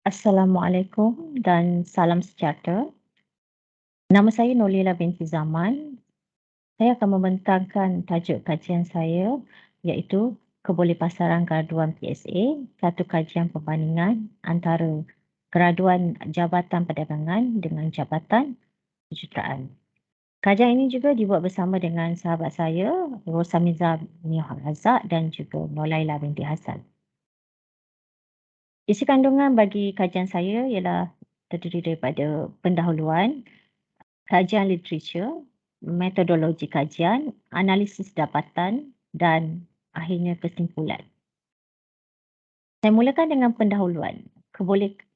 Assalamualaikum dan salam sejahtera. Nama saya Nolila binti Zaman. Saya akan membentangkan tajuk kajian saya iaitu Kebolehpasaran Graduan PSA, satu kajian perbandingan antara graduan Jabatan Perdagangan dengan Jabatan Kejuruteraan. Kajian ini juga dibuat bersama dengan sahabat saya, Rosamiza Mia Razak dan juga Nolaila binti Hassan. Isi kandungan bagi kajian saya ialah terdiri daripada pendahuluan, kajian literatur, metodologi kajian, analisis dapatan dan akhirnya kesimpulan. Saya mulakan dengan pendahuluan.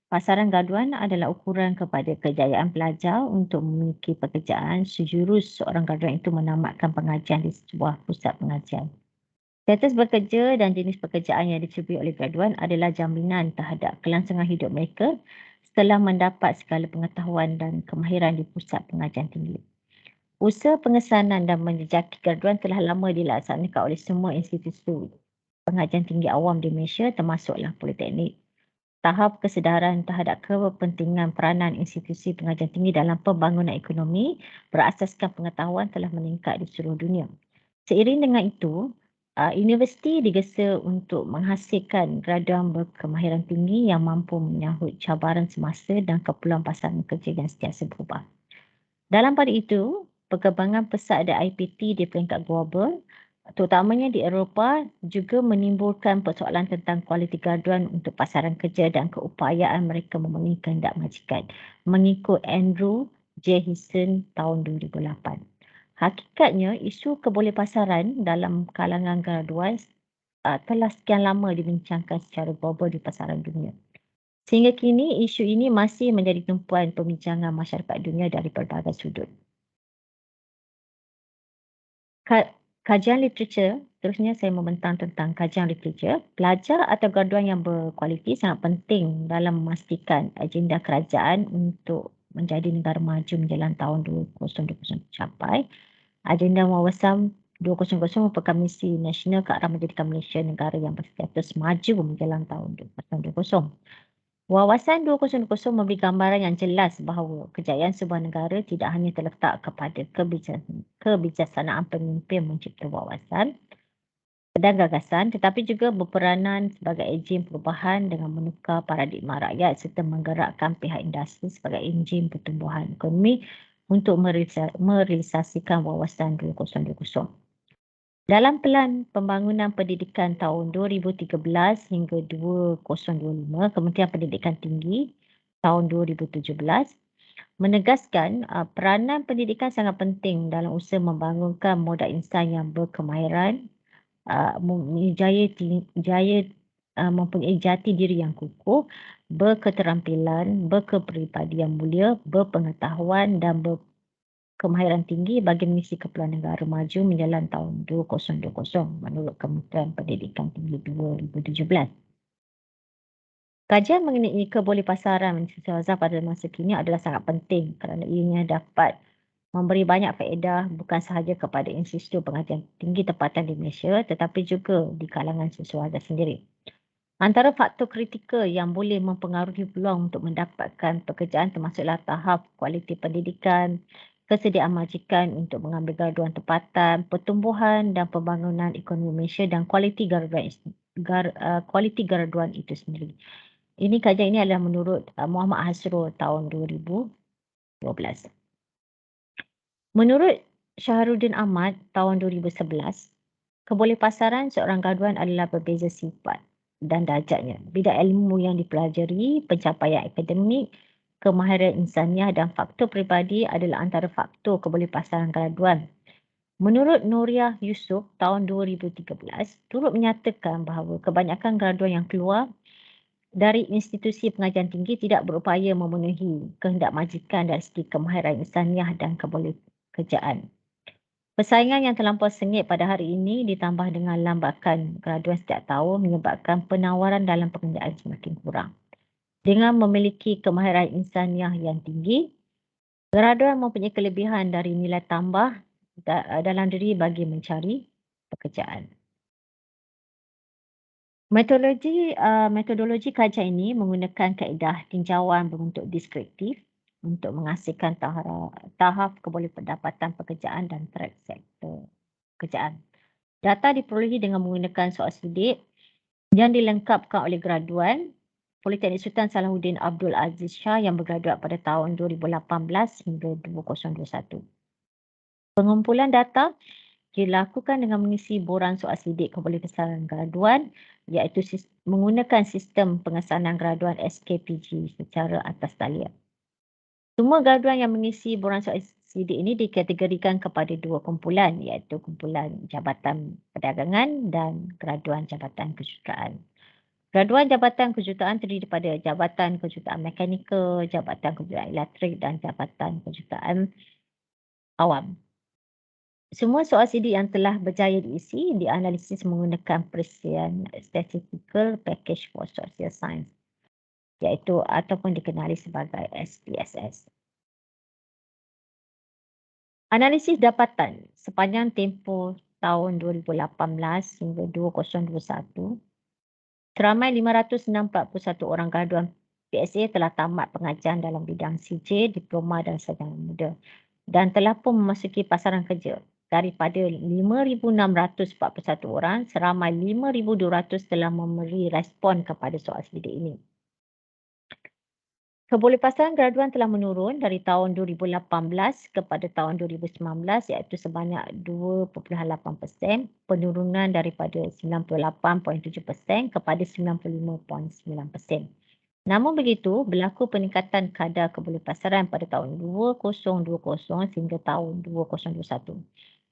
Pasaran graduan adalah ukuran kepada kejayaan pelajar untuk memiliki pekerjaan sejurus seorang graduan itu menamatkan pengajian di sebuah pusat pengajian. Status bekerja dan jenis pekerjaan yang dicuburi oleh graduan adalah jaminan terhadap kelangsungan hidup mereka setelah mendapat segala pengetahuan dan kemahiran di pusat pengajian tinggi. Usaha pengesanan dan menjejaki graduan telah lama dilaksanakan oleh semua institusi pengajian tinggi awam di Malaysia termasuklah politeknik. Tahap kesedaran terhadap kepentingan peranan institusi pengajian tinggi dalam pembangunan ekonomi berasaskan pengetahuan telah meningkat di seluruh dunia. Seiring dengan itu, universiti digesa untuk menghasilkan graduan berkemahiran tinggi yang mampu menyahut cabaran semasa dan keperluan pasaran kerja yang sentiasa berubah. Dalam pada itu, perkembangan pesat dan IPT di peringkat global, terutamanya di Eropah, juga menimbulkan persoalan tentang kualiti graduan untuk pasaran kerja dan keupayaan mereka memenuhi kehendak majikan, mengikut Andrew J. Histon tahun 2008. Hakikatnya, isu kebolehpasaran dalam kalangan graduan telah sekian lama dibincangkan secara global di pasaran dunia. Sehingga kini, isu ini masih menjadi tumpuan pembincangan masyarakat dunia dari pelbagai sudut. Kajian literatur, terusnya saya membentang tentang kajian literatur. Pelajar atau graduan yang berkualiti sangat penting dalam memastikan agenda kerajaan untuk menjadi negara maju menjelang tahun 2020 tercapai. Agenda wawasan 2000 merupakan misi nasional ke arah menjadikan Malaysia negara yang berstatus maju menjelang tahun 2020. Wawasan 2020 memberi gambaran yang jelas bahawa kejayaan sebuah negara tidak hanya terletak kepada kebijaksanaan pemimpin mencipta wawasan dan gagasan tetapi juga berperanan sebagai ejen perubahan dengan menukar paradigma rakyat serta menggerakkan pihak industri sebagai enjin pertumbuhan ekonomi untuk merealisasikan wawasan 2020. Dalam Pelan Pembangunan Pendidikan tahun 2013 hingga 2025, Kementerian Pendidikan Tinggi tahun 2017 menegaskan peranan pendidikan sangat penting dalam usaha membangunkan modal insan yang berkemahiran, mempunyai jati diri yang kukuh, berketerampilan, berkepribadian mulia, berpengetahuan dan kemahiran tinggi bagi misi keperluan negara maju menjelang tahun 2020 menurut Kementerian Pendidikan Tinggi 2017. Kajian mengenai kebolehpasaran sosial pada masa kini adalah sangat penting kerana ianya dapat memberi banyak faedah bukan sahaja kepada institusi pengajian tinggi tempatan di Malaysia tetapi juga di kalangan siswa sendiri. Antara faktor kritikal yang boleh mempengaruhi peluang untuk mendapatkan pekerjaan termasuklah tahap kualiti pendidikan, kesediaan majikan untuk mengambil graduan tempatan, pertumbuhan dan pembangunan ekonomi Malaysia dan kualiti graduan itu sendiri. Ini kajian ini adalah menurut Muhammad Hasrul tahun 2012. Menurut Syahrudin Ahmad tahun 2011, kebolehpasaran seorang graduan adalah berbeza sifat dan darjatnya. Bidang ilmu yang dipelajari, pencapaian akademik, kemahiran insaniah dan faktor peribadi adalah antara faktor kebolehpasaran graduan. Menurut Nuriah Yusof tahun 2013, turut menyatakan bahawa kebanyakan graduan yang keluar dari institusi pengajian tinggi tidak berupaya memenuhi kehendak majikan dari segi kemahiran insaniah dan kebolehkerjaan. Persaingan yang terlampau sengit pada hari ini ditambah dengan lambakan graduan setiap tahun menyebabkan penawaran dalam pekerjaan semakin kurang. Dengan memiliki kemahiran insaniah yang tinggi, graduan mempunyai kelebihan dari nilai tambah dalam diri bagi mencari pekerjaan. Metodologi kajian ini menggunakan kaedah tinjauan berbentuk deskriptif untuk menghasilkan tahap kebolehpendapatan pekerjaan dan track sektor pekerjaan. Data diperolehi dengan menggunakan soal sidik yang dilengkapkan oleh graduan Politeknik Sultan Salahuddin Abdul Aziz Shah yang bergraduat pada tahun 2018 hingga 2021. Pengumpulan data dilakukan dengan mengisi borang soal sidik kebolehbesaran graduan iaitu menggunakan sistem pengesanan graduan SKPG secara atas talian. Semua graduan yang mengisi borang soal sidik ini dikategorikan kepada dua kumpulan iaitu kumpulan Jabatan Perdagangan dan graduan Jabatan Kejuruteraan. Graduan Jabatan Kejuruteraan terdiri daripada Jabatan Kejuruteraan Mekanikal, Jabatan Kejuruteraan Elektrik dan Jabatan Kejuruteraan Awam. Semua soal sidik yang telah berjaya diisi dianalisis menggunakan Perisian Statistical Package for Social Science iaitu ataupun dikenali sebagai SPSS. Analisis dapatan sepanjang tempoh tahun 2018 hingga 2021, seramai 541 orang graduan PSA telah tamat pengajian dalam bidang CJ, diploma dan sarjana muda dan telah pun memasuki pasaran kerja. Daripada 5,641 orang, seramai 5,200 telah memberi respon kepada soal sidik ini. Kebolehpasaran graduan telah menurun dari tahun 2018 kepada tahun 2019 iaitu sebanyak 2.8%, penurunan daripada 98.7% kepada 95.9%. Namun begitu, berlaku peningkatan kadar kebolehpasaran pada tahun 2020 hingga tahun 2021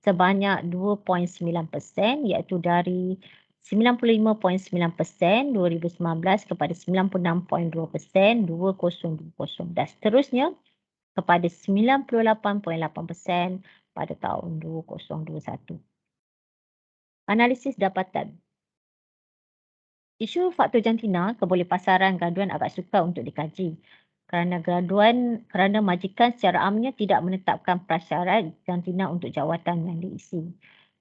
sebanyak 2.9% iaitu dari 95.9% 2019 kepada 96.2% 2020 dan seterusnya kepada 98.8% pada tahun 2021. Analisis dapatan. Isu faktor jantina kebolehpasaran graduan agak sukar untuk dikaji kerana majikan secara amnya tidak menetapkan prasyarat jantina untuk jawatan yang diisi.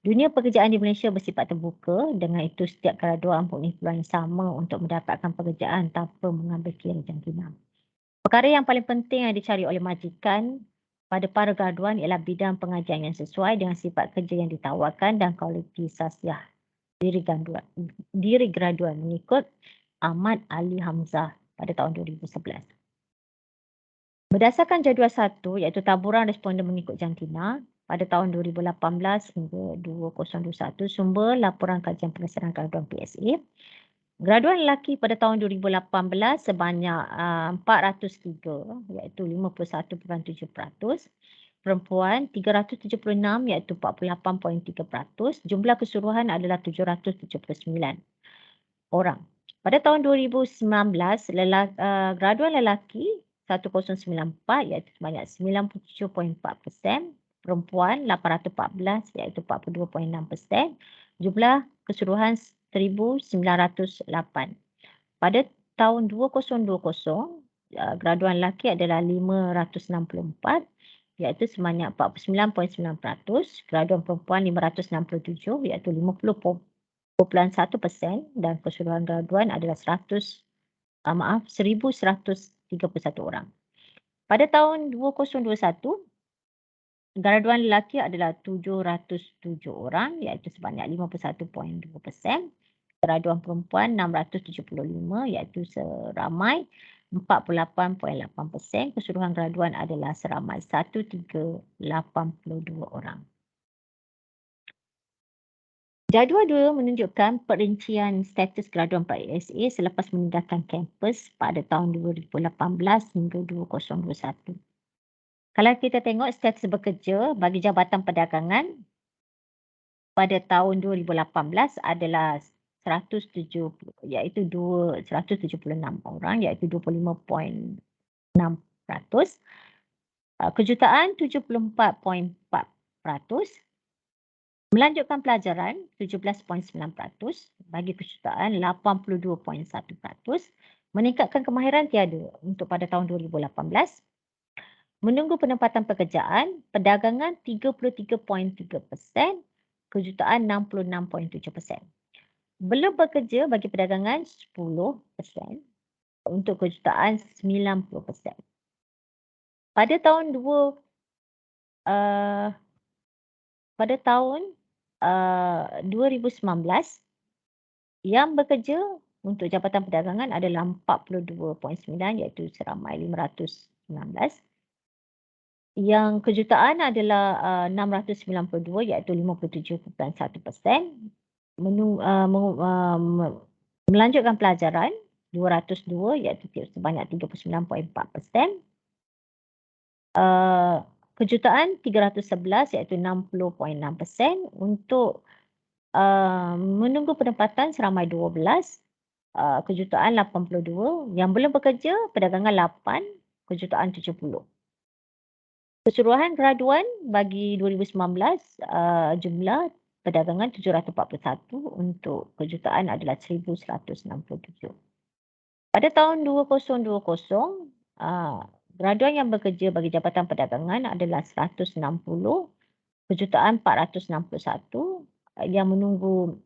Dunia pekerjaan di Malaysia bersifat terbuka, dengan itu setiap graduan mempunyai peluang yang sama untuk mendapatkan pekerjaan tanpa mengambil kira jantina. Perkara yang paling penting yang dicari oleh majikan pada para graduan ialah bidang pengajian yang sesuai dengan sifat kerja yang ditawarkan dan kualiti sasiah diri graduan mengikut Ahmad Ali Hamzah pada tahun 2011. Berdasarkan jadual 1 iaitu taburan responden mengikut jantina pada tahun 2018 hingga 2021 sumber laporan kajian pengesanan graduan PSA. Graduan lelaki pada tahun 2018 sebanyak 403 iaitu 51.7%. Perempuan 376 iaitu 48.3%. Jumlah keseluruhan adalah 779 orang. Pada tahun 2019, graduan lelaki 1094 iaitu sebanyak 97.4%. Perempuan 814 iaitu 42.6%. Jumlah keseluruhan 1908. Pada tahun 2020, graduan lelaki adalah 564 iaitu sebanyak 49.9%, graduan perempuan 567 iaitu 50.1% dan keseluruhan graduan adalah 1,131 orang. Pada tahun 2021, graduan lelaki adalah 707 orang iaitu sebanyak 51.2%. Graduan perempuan 675 iaitu seramai 48.8%. Keseluruhan graduan adalah seramai 1382 orang. Jadual 2 menunjukkan perincian status graduan PSA selepas meninggalkan kampus pada tahun 2018 hingga 2021. Kalau kita tengok status bekerja bagi Jabatan Perdagangan pada tahun 2018 adalah 176 orang iaitu 25.6%. Kejuruteraan 74.4%. Melanjutkan pelajaran 17.9%. Bagi kejuruteraan 82.1%. Meningkatkan kemahiran tiada untuk pada tahun 2018. Menunggu penempatan pekerjaan, perdagangan 33.3%, kejuruteraan 66.7%. Belum bekerja bagi perdagangan 10%, untuk kejutaan 90%. Pada tahun uh, pada tahun 2019, yang bekerja untuk Jabatan Perdagangan adalah 42.9, iaitu seramai 519. Yang kejutaan adalah 692, iaitu 57.1%. Melanjutkan pelajaran 202, iaitu sebanyak 39.4%. Kejutaan 311, iaitu 60.6%. Untuk menunggu penempatan seramai 12, kejutaan 82. Yang belum bekerja perdagangan 8, kejutaan 70. Keseluruhan graduan bagi 2019, jumlah perdagangan 741, untuk kejutaan adalah 1167. Pada tahun 2020, graduan yang bekerja bagi Jabatan Perdagangan adalah 160, kejutaan 461, yang menunggu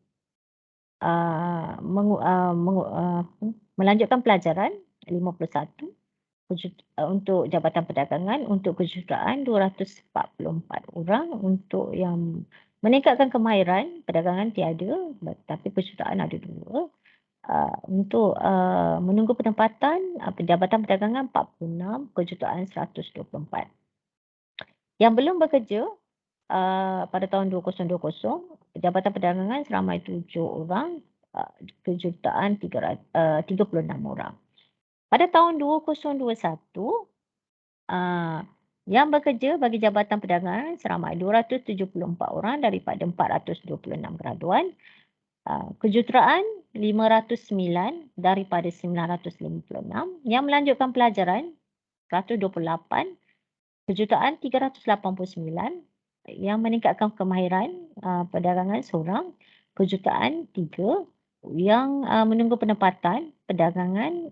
melanjutkan pelajaran 51, untuk Jabatan Perdagangan. Untuk kejutaan 244 orang. Untuk yang meningkatkan kemahiran perdagangan tiada, tapi kejutaan ada 2. Untuk menunggu penempatan Jabatan Perdagangan 46, kejutaan 124. Yang belum bekerja pada tahun 2020, Jabatan Perdagangan seramai 7 orang, kejutaan 36 orang. Pada tahun 2021, yang bekerja bagi Jabatan Perdagangan seramai 274 orang daripada 426 graduan. Kejuruteraan 509 daripada 956. Yang melanjutkan pelajaran 128, kejuruteraan 389. Yang meningkatkan kemahiran perdagangan seorang, kejuruteraan 3. Yang menunggu penempatan perdagangan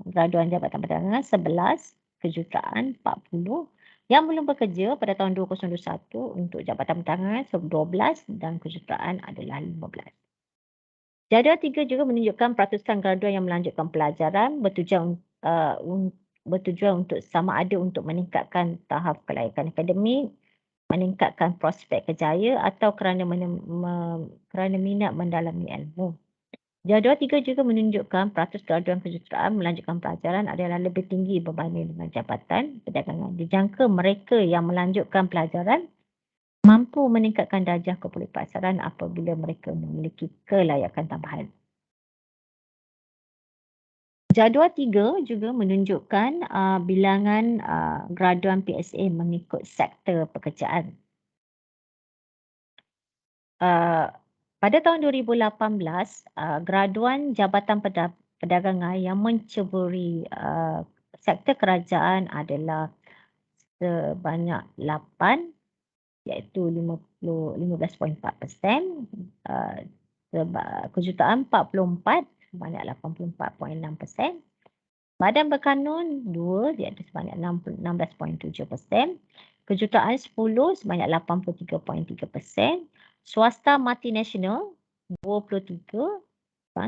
graduan Jabatan Perdagangan 11, kejuruteraan 40. Yang belum bekerja pada tahun 2021 untuk Jabatan Perdagangan 12 dan kejuruteraan adalah 15. Jadual 3 juga menunjukkan peratusan graduan yang melanjutkan pelajaran bertujuan untuk sama ada untuk meningkatkan tahap kelayakan akademik, meningkatkan prospek kerjaya atau kerana minat mendalami ilmu. Jadual 3 juga menunjukkan peratus graduan kejuruteraan melanjutkan pelajaran adalah lebih tinggi berbanding dengan Jabatan Perdagangan. Dijangka mereka yang melanjutkan pelajaran mampu meningkatkan darjah kepulauan apabila mereka memiliki kelayakan tambahan. Jadual 3 juga menunjukkan bilangan graduan PSA mengikut sektor pekerjaan. Pada tahun 2018, graduan Jabatan Perdagangan yang menceburi sektor kerajaan adalah sebanyak 8, iaitu 15.4%. Kejuruteraan 44, sebanyak 84.6%. Badan Berkanun 2, iaitu sebanyak 16.7%. Kejuruteraan 10, sebanyak 83.3%. Swasta multinasional 23,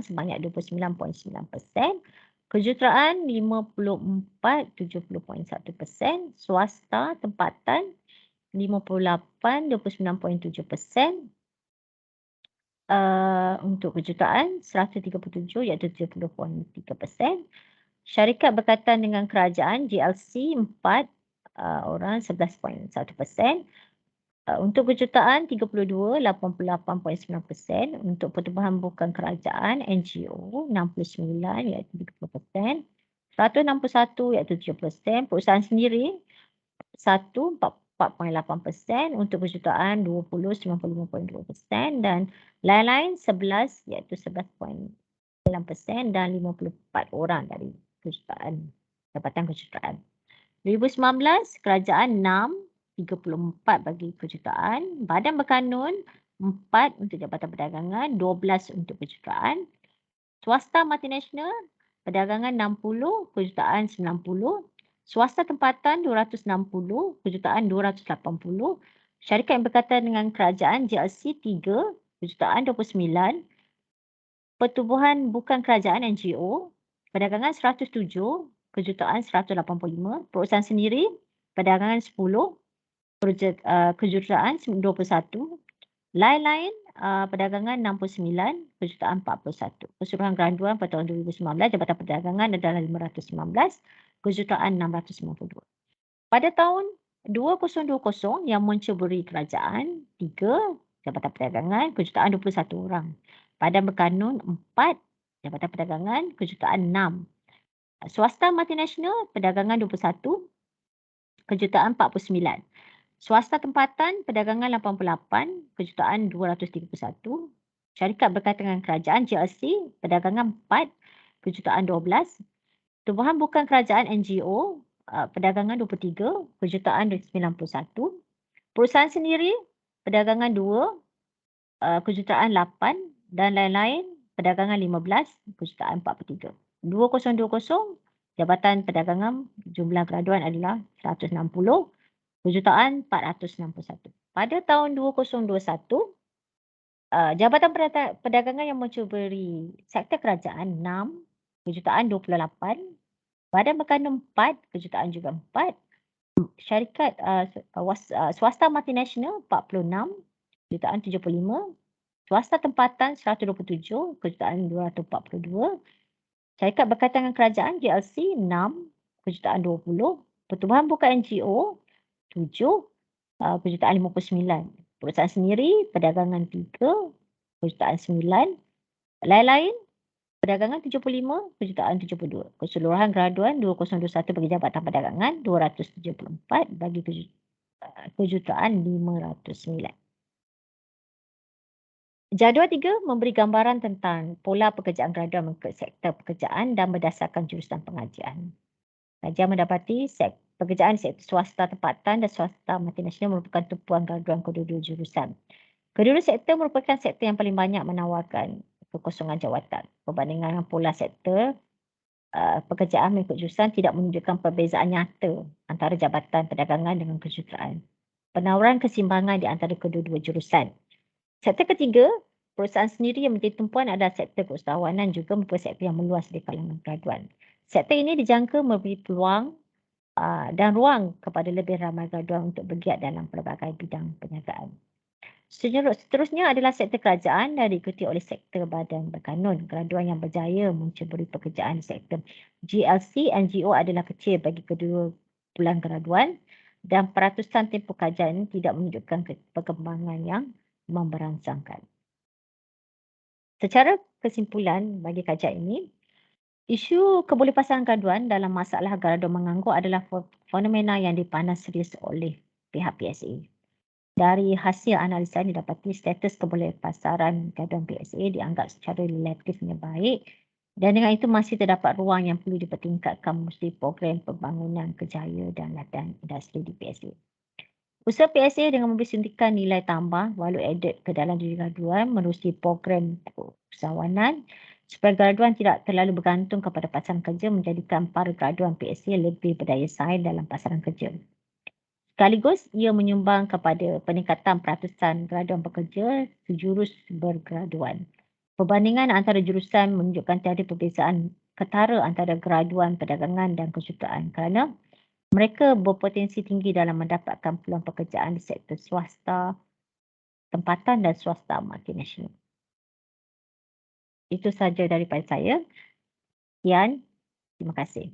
sebanyak 29.9%. Kejuruteraan 54, 70.1%. Swasta tempatan 58, 29.7%. Untuk kejuruteraan 137, iaitu 70.3%. Syarikat berkaitan dengan kerajaan GLC 4 orang, 11.1%. Untuk kejuruteraan 32, 88.9%. Untuk pertubuhan bukan kerajaan NGO 69, iaitu 30%. 161, iaitu 7%. Perusahaan sendiri 1, 4.8%. Untuk kejuruteraan 20, 95.2%. Dan lain-lain 11, iaitu 11.9%. Dan 54 orang dari kejuruteraan, Jabatan Kejuruteraan. 2019, kerajaan 6, 34 bagi kejuruteraan. Badan Berkanun 4 untuk Jabatan Perdagangan, 12 untuk kejuruteraan. Swasta multinasional perdagangan 60, kejuruteraan 90. Swasta tempatan 260, kejuruteraan 280. Syarikat yang berkaitan dengan kerajaan GLC 3, kejuruteraan 29. pertubuhan bukan kerajaan NGO, perdagangan 107, kejutaan 185, perusahaan sendiri, perdagangan 10, kejutaan 21, lain-lain perdagangan 69, kejutaan 41. Keseluruhan graduan pada tahun 2019, Jabatan Perdagangan adalah 519, kejutaan 692. Pada tahun 2020 yang menceburi kerajaan, 3 Jabatan Perdagangan, kejutaan 21 orang. Padan berkanun 4 Jabatan Perdagangan, kejutaan 6. Swasta multinasional, perdagangan 21, kejutaan 49. Swasta tempatan, perdagangan 88, kejutaan 231. Syarikat berkaitan dengan kerajaan JLC, perdagangan 4, kejutaan 12. Tubuhan bukan kerajaan NGO, perdagangan 23, kejutaan 91. Perusahaan sendiri, perdagangan 2, kejutaan 8 dan lain-lain, perdagangan 15, kejutaan 43. 2020, Jabatan Perdagangan jumlah graduan adalah 160, kejutaan 461. Pada tahun 2021, Jabatan Perdagangan yang mencuburi sektor kerajaan 6, kejutaan 28, Badan Berkanun 4, kejutaan juga 4, syarikat swasta multinasional 46, kejutaan 75, swasta tempatan 127, kejutaan 242, syarikat berkaitan dengan kerajaan JLC 6, kejutaan 20, pertubuhan bukan NGO 7, kejutaan 59, perusahaan sendiri perdagangan 3, kejutaan 9, lain-lain perdagangan 75, kejutaan 72. Keseluruhan graduan 2021 bagi Jabatan Perdagangan 274 bagi kejutaan 509. Jadual 3 memberi gambaran tentang pola pekerjaan graduan mengikut sektor pekerjaan dan berdasarkan jurusan pengajian. Kajian mendapati pekerjaan di sektor swasta tempatan dan swasta multinasional merupakan tumpuan graduan kedua-dua jurusan. Kedua-dua sektor merupakan sektor yang paling banyak menawarkan kekosongan jawatan. Perbandingan dengan pola sektor pekerjaan mengikut jurusan tidak menunjukkan perbezaan nyata antara Jabatan Perdagangan dengan kejuruteraan. Penawaran keseimbangan di antara kedua-dua jurusan. Sektor ketiga, perusahaan sendiri yang menjadi tumpuan adalah sektor keusahawanan juga merupakan sektor yang meluas di kalangan graduan. Sektor ini dijangka memberi peluang dan ruang kepada lebih ramai graduan untuk bergiat dalam pelbagai bidang perniagaan. Seterusnya adalah sektor kerajaan dan diikuti oleh sektor badan berkanun. Graduan yang berjaya menceburi pekerjaan di sektor GLC NGO adalah kecil bagi kedua bulan graduan dan peratusan tempoh kajian tidak menunjukkan perkembangan yang memberangsangkan. Secara kesimpulan bagi kajian ini, isu kebolehpasangan graduan dalam masalah graduan menganggur adalah fenomena yang dipanas serius oleh pihak PSA. Dari hasil analisa didapati status kebolehpasaran graduan PSA dianggap secara relatifnya baik dan dengan itu masih terdapat ruang yang perlu dipertingkatkan melalui program pembangunan kerjaya dan latihan industri di PSA. Usaha PSA dengan memberi suntikan nilai tambah value added ke dalam diri graduan melalui program usahawanan supaya graduan tidak terlalu bergantung kepada pasaran kerja menjadikan para graduan PSA lebih berdaya saing dalam pasaran kerja. Sekaligus, ia menyumbang kepada peningkatan peratusan graduan pekerja sejurus bergraduan. Perbandingan antara jurusan menunjukkan tiada perbezaan ketara antara graduan perdagangan dan kejuruteraan kerana mereka berpotensi tinggi dalam mendapatkan peluang pekerjaan di sektor swasta, tempatan dan swasta multinasional. Itu sahaja daripada saya. Sekian, terima kasih.